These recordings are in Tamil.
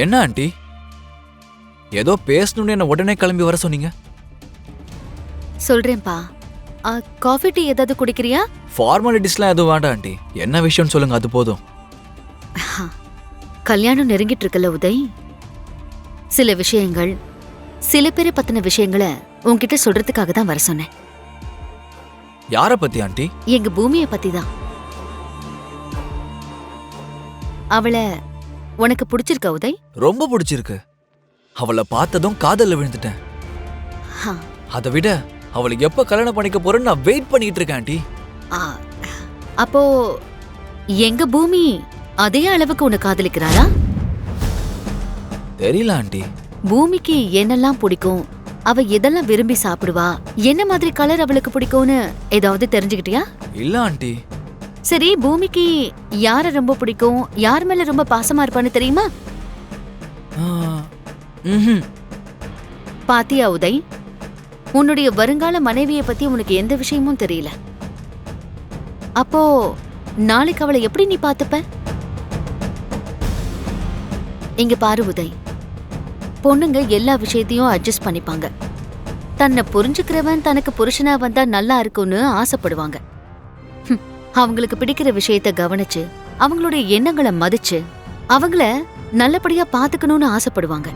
என்ன ஆண்டி, ஏதோ பேசணும்னு என்ன உடனே கிளம்பி வர சொன்னீங்க? சொல்றேன்பா. காஃபி டீ ஏதாவது குடிக்கிறியா? ஃபார்மாலிட்டிஸ்லாம் எதுவும் வேண்டாம் ஆண்டி. என்ன விஷயம்னு சொல்லுங்க, அது போதும். கல்யாணம் நெருங்கிட்டு இருக்குல்ல உதய். சில விஷயங்கள், சில பேரை பத்தின விஷயங்களை உன்கிட்ட சொல்றதுக்காக தான் வர சொன்னேன். யார பத்தி ஆண்டி? எங்க பூமியை பத்தி தான். அவளை உனக்கு பிடிச்சிருக்கா உதய்? ரொம்ப பிடிச்சிருக்கு. அவளை பார்த்ததும் காதல்ல விழுந்துட்டேன். அதை விட அவளை எப்ப கல்யாணம் பண்ணிக்க போறேன்னு நான் வெயிட் பண்ணிட்டு இருக்கேன் ஆண்டி. அப்போ எங்க பூமி அதே அளவுக்கு உன்னை காதலிக்கிறாளா? தெரியல ஆண்டி. பூமிக்கு என்னெல்லாம் பிடிக்கும், அவ எதெல்லாம் விரும்பி சாப்பிடுவா, என்ன மாதிரி கலர் அவளுக்கு பிடிக்கும்னு ஏதாவது தெரிஞ்சுக்கிட்டியா? இல்ல ஆண்டி. சரி, பூமிக்கு யார ரொம்ப பிடிக்கும், யார் மேல ரொம்ப பாசமா இருப்பான்னு தெரியுமா? பாத்தியா உதய், உன்னுடைய வருங்கால மனைவியை பத்தி உனக்கு எந்த விஷயமும் தெரியல. அப்போ நாளைக்கு அவளை எப்படி நீ பாத்துப்ப? இங்க பாரு உதய், பொண்ணுங்க எல்லா விஷயத்தையும் அட்ஜஸ்ட் பண்ணிப்பாங்க. தன்னை புரிஞ்சுக்கிறவன் தனக்கு புருஷனா வந்தா நல்லா இருக்கும்னு ஆசைப்படுவாங்க. அவங்களுக்கு பிடிக்கிற விஷயத்த கவனிச்சு, அவங்களுடைய எண்ணங்களை மதிச்சு, அவங்கள நல்லபடியா பாத்துக்கணும்னு ஆசைப்படுவாங்க.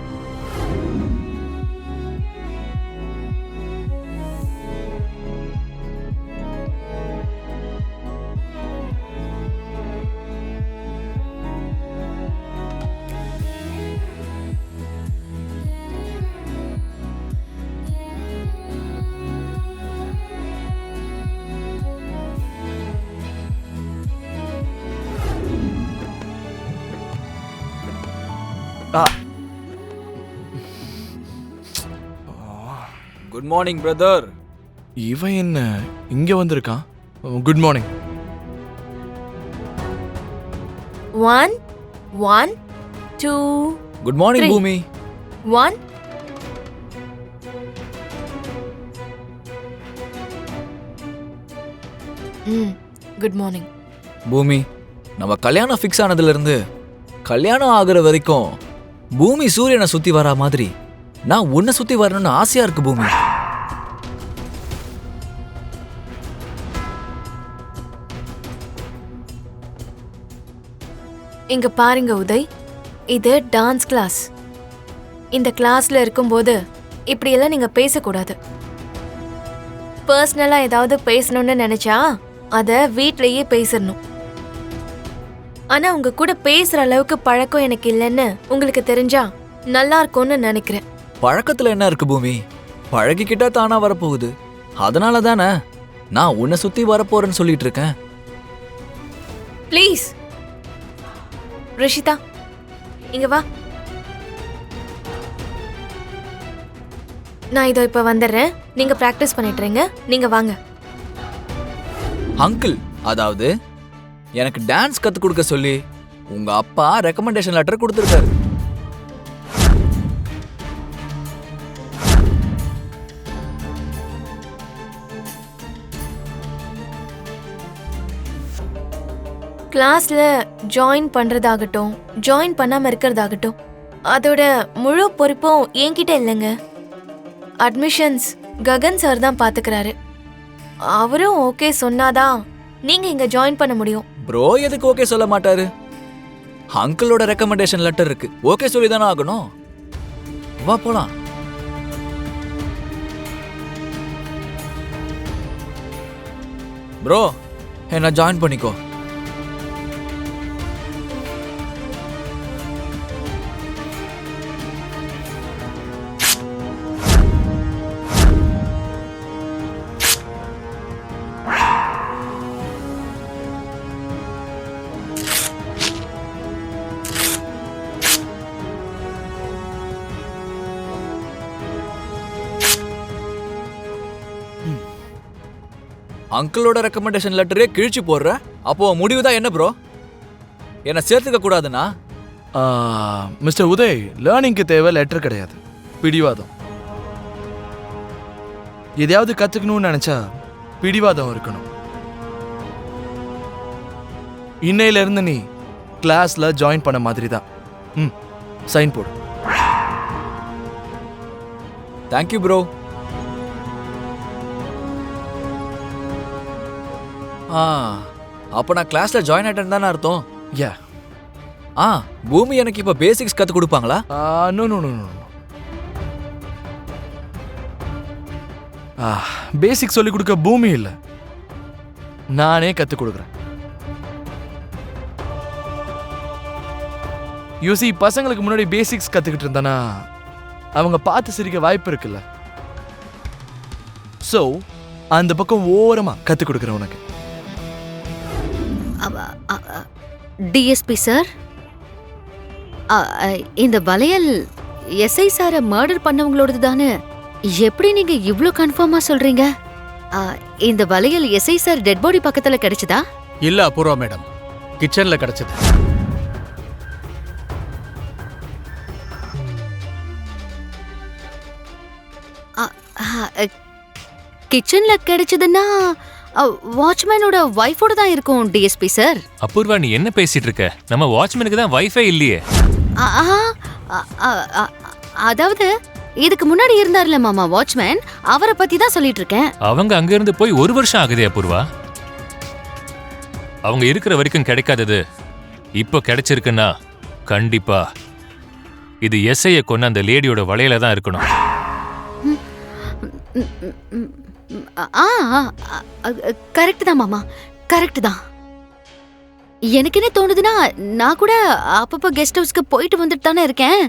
Good morning brother. இவன் என்ன இங்க வந்திருக்கான்? Good morning. 1 1 2 குட் மார்னிங் பூமி. 1 குட் மார்னிங் பூமி, நம்ம கல்யாணம் ஃபிக்ஸ் ஆனதுல இருந்து கல்யாணம் ஆகுற வரைக்கும் பூமி சூரியனை சுத்தி வரா மாதிரி நான் உன்னை சுத்தி வரணும்னு ஆசையா இருக்கு பூமி. இங்க பாருங்க உதய், இது டான்ஸ் கிளாஸ். இந்த கிளாஸ்ல இருக்கும்போது இப்படியெல்லாம் நீங்க பேசக்கூடாது. பர்சனலா ஏதாவது பேசணும்னு நினைச்சா அத வீட்லயே பேசணும். ஆனா உங்க கூட பேசுற அளவுக்கு பழக்கம் எனக்கு இல்லைன்னு உங்களுக்கு தெரிஞ்சா நல்லா இருக்கும்னு நினைக்கிறேன். பழக்கத்துல என்ன இருக்கு பூமி? பழகிக்கிட்டா தானா வரப்போகுது. அதனால தானே நான் உன்னை சுத்தி வரப்போறேன்னு சொல்லிட்டு இருக்கேன். ப்ளீஸ் ரிஷிதா, இங்க வா. நான் இதோ இப்ப வந்துடுறேன். நீங்க பிராக்டிஸ் பண்ணிட்டு இருங்க. நீங்க வாங்க. அங்கிள், அதாவது எனக்கு டான்ஸ் கத்து கொடுக்க சொல்லி உங்க அப்பா ரெக்கமெண்டேஷன் லெட்டர் கொடுத்துருக்காரு. கிளாஸ்ல ஜாயின் பண்றதாகட்டும், ஜாயின் பண்ணாம இருக்கிறதாகட்டும், அதோட முழு பொறுப்பும் என்கிட்ட இல்லைங்க. அட்மிஷன்ஸ் ககன் சார் தான் பாத்துக்கிறாரு. அவரும் ஓகே சொன்னாதான் நீங்க இங்க ஜாயின் பண்ண முடியும். ப்ரோ எதுக்கு ஓகே சொல்ல மாட்டாரு? அங்கிளோட ரெக்கமெண்டேஷன் லெட்டர் இருக்கு, ஓகே சொல்லி தானே ஆகணும். வா போலாம். ப்ரோ, என்ன ஜாயின் பண்ணிக்கோ. அங்கிளோட ரெக்கமெண்டேஷன் லெட்டரே கிழிச்சு போடுற. அப்போ முடிவுதான் என்ன ப்ரோ? என்ன சேர்த்துக்க கூடாதுன்னா? மிஸ்டர் உதய், லேர்னிங்க்கு தேவை லெட்டர் கிடையாது, பிடிவாதம். எதையாவது கத்துக்கணும்னு நினைச்சா பிடிவாதம் இருக்கணும். இன்னையில இருந்து நீ கிளாஸ்ல ஜாயின் பண்ண மாதிரி தான். சைன் போடு. Thank you bro. அப்போ நான் கிளாஸ்ல ஜாயின் ஆயிட்டேன்னு தானே அர்த்தம்? யா. பூமி எனக்கு இப்போ பேசிக்ஸ் கற்றுக் கொடுப்பாங்களா? No no no no. Basic சொல்லி கொடுக்க பூமி இல்லை, நானே கற்றுக் கொடுக்குறேன். யூசி, பசங்களுக்கு முன்னாடி பேசிக்ஸ் கற்றுக்கிட்டு இருந்தானா அவங்க பார்த்து சிரிக்க வாய்ப்பு இருக்குல்ல. ஸோ அந்த பக்கம் ஓரமா கற்றுக் கொடுக்குறேன் உனக்கு. டிஎஸ்பி சார், இந்த வளையல் எஸ்ஐ சாரை மர்டர் பண்ணவங்களோடது தானே? எப்படி நீங்க இவ்ளோ கன்ஃபார்மா சொல்றீங்க? இந்த வளையல் எஸ்ஐ சார் டெட் பாடி பக்கத்துல கிடைச்சதா? இல்ல அபூர்வா மேடம், கிச்சன்ல கிடைச்சது. கிச்சன்ல கிடைச்சதுன்னா வாட்ச்மேனோட வைஃபோட தான் இருக்கும் டிஎஸ்பி சார். அபூர்வா, நீ என்ன பேசிட்டு இருக்க? நம்ம வாட்ச்மேனுக்கு தான் வைஃபை இல்லையே. அதாவது இதுக்கு முன்னாடி இருந்தார்ல மாமா வாட்ச்மேன், அவரை பத்தி தான் சொல்லிட்டு இருக்கேன். அவங்க அங்க இருந்து போய் 1 வருஷம் ஆகுதே அபூர்வா. அவங்க இருக்கிற வரைக்கும் கிடைக்காதது இப்போ கிடைச்சிருக்குன்னா கண்டிப்பா இது எஸ்ஐய கொன்ன அந்த லேடியோட வளையல தான் இருக்கணும். கரெக்ட் தான் மாமா, கரெக்ட் தான். எனக்கு என்ன தோணுதுன்னா, நான் கூட அப்பப்ப கெஸ்ட் ஹவுஸ்க்கு போயிட்டு வந்துட்டு தானே இருக்கேன்.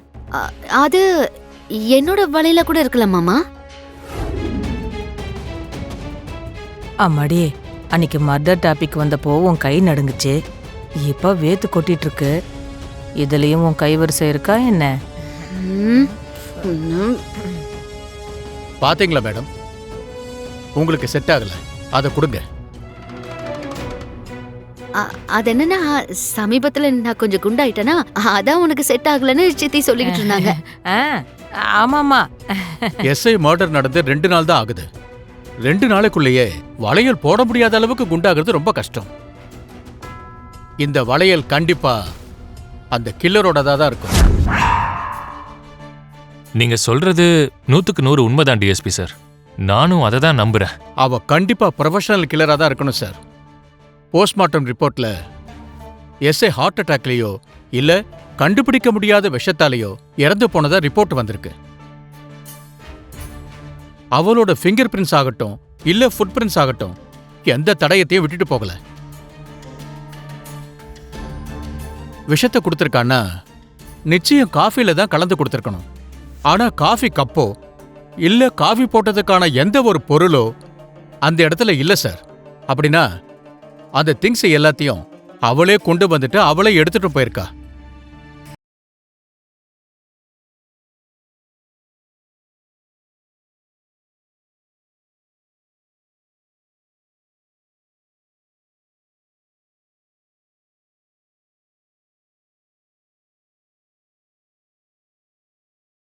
அது என்னோட வலையில கூட இருக்கலாம் மாமா. அம்மாடி, அன்னைக்கு மர்டர் டாபிக் வந்தப்போ உன் கை நடுங்குச்சு, இப்ப வேத்து கொட்டிட்டு இருக்கு. இதுலயும் உன் கைவரிசை இருக்கா என்ன? பாத்தீங்களா மேடம், உங்களுக்கு செட் ஆகல, அதை கொடுங்க. அது என்னன்னா, சமீபத்துல நான் கொஞ்சம் குண்டாயிட்டேனா, அதான் உனக்கு செட் ஆகலன்னு சித்தி சொல்லிட்டு இருந்தாங்க. ஆமாமா. எஸ்ஐ மர்டர் நடந்து 2 நாள் தான் ஆகுது. 2 நாளைக்குள்ளேயே வளையல் போட முடியாத அளவுக்கு குண்டாகிறது ரொம்ப கஷ்டம். இந்த வளையல் கண்டிப்பா அந்த கில்லரோடதா தான் இருக்கும். நீங்க சொல்றது 100க்கு 100 உண்மைதான் டிஎஸ்பி சார். நானும் அதை தான் நம்புறேன். அவ கண்டிப்பா ப்ரொஃபஷனல் கில்லரா தான் இருக்கணும் சார். போஸ்ட்மார்ட்டம் ரிப்போர்ட்ல எஸ்ஐ ஹார்ட் அட்டாக்லயோ இல்ல கண்டுபிடிக்க முடியாத விஷத்தாலேயோ இறந்து போனதா ரிப்போர்ட் வந்திருக்கு. அவளோட ஃபிங்கர் பிரிண்ட்ஸ் ஆகட்டும் இல்ல ஃபுட் பிரிண்ட்ஸ் ஆகட்டும் எந்த தடயத்தையும் விட்டுட்டு போகல. விஷத்தை கொடுத்திருக்கான்னா நிச்சயம் காஃபில தான் கலந்து கொடுத்திருக்கணும். ஆனா காஃபி கப்போ இல்ல காஃபி போட்டதுக்கான எந்த ஒரு பொருளோ அந்த இடத்துல இல்ல சார். அப்படின்னா அந்த திங்ஸ் எல்லாத்தையும் அவளே கொண்டு வந்துட்டு அவளே எடுத்துட்டு போயிருக்கா.